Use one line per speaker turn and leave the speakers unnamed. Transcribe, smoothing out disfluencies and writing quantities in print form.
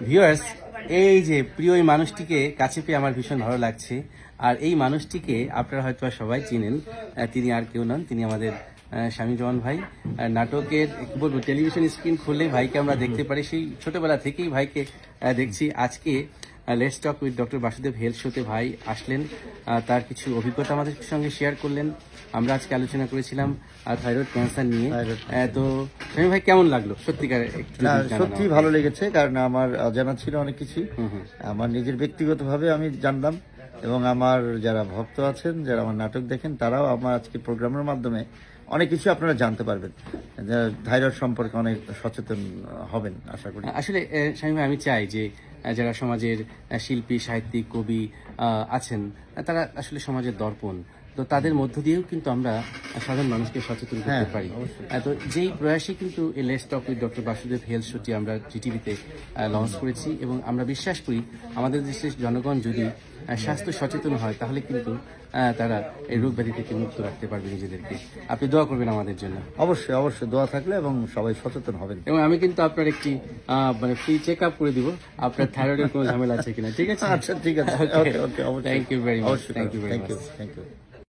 Viewers, এই যে প্রিয় এই মানুষটিকে কাছে পেয়ে আমার ভীষণ ভালো লাগছে। আর এই মানুষটিকে আপনারা হয়তো সবাই চিনেন, তিনি আর কেউ নন, তিনি আমাদের স্বামী জওয়ান ভাই। নাটকের কি বলবো, টেলিভিশন স্ক্রিন খুললে ভাইকে আমরা দেখতে পারি, সেই ছোটবেলা থেকেই ভাইকে দেখছি। আজকে let's talk with doctor Basudev health শোতে ভাই আসলেন, তার কিছু অভিজ্ঞতা আমাদের সঙ্গে শেয়ার করলেন। আমরা আজকে আলোচনা করেছিলাম থাইরয়েড ক্যান্সার নিয়ে। তো স্বামী ভাই কেমন লাগলো? সত্যিকার
সত্যি ভালো লেগেছে, কারণ আমার জানা ছিল অনেক কিছু। আমার নিজের ব্যক্তিগতভাবে আমি জানলাম, এবং আমার যারা ভক্ত আছেন, যারা আমার নাটক দেখেন, তারাও আমার আজকে প্রোগ্রামের মাধ্যমে অনেক কিছু আপনারা জানতে পারবেন। থাইরয়েড সম্পর্কে অনেক সচেতন হবেন আশা করি।
আসলে স্বামী ভাই, আমি চাই যে যারা সমাজের শিল্পী, সাহিত্যিক, কবি আছেন, তারা আসলে সমাজের দর্পণ। তো তাদের মধ্য দিয়েও কিন্তু আমরা সাধারণ মানুষকে সচেতন করতে পারি। তো যেই প্রয়াসই কিন্তু এই let's talk with doctor Basudev health শোটি আমরা জিটিভিতে লঞ্চ করেছি, এবং আমরা বিশ্বাস করি আমাদের দেশের জনগণ যদি স্বাস্থ্য সচেতন হয়, তাহলে কিন্তু তারা এই রোগ ব্যাধি থেকে মুক্ত রাখতে পারবে নিজেদেরকে। আপনি দোয়া করবেন আমাদের জন্য।
অবশ্যই অবশ্যই দোয়া থাকলে, এবং সবাই সচেতন হবেন।
এবং আমি কিন্তু আপনার একটি মানে ফ্রি চেক আপ করে দিব, আপনার থাইরয়েডের কোনো ঝামেলা আছে কিনা। ঠিক আছে?
আচ্ছা, ঠিক আছে।
Thank you very much. Thank you very much.
Thank you.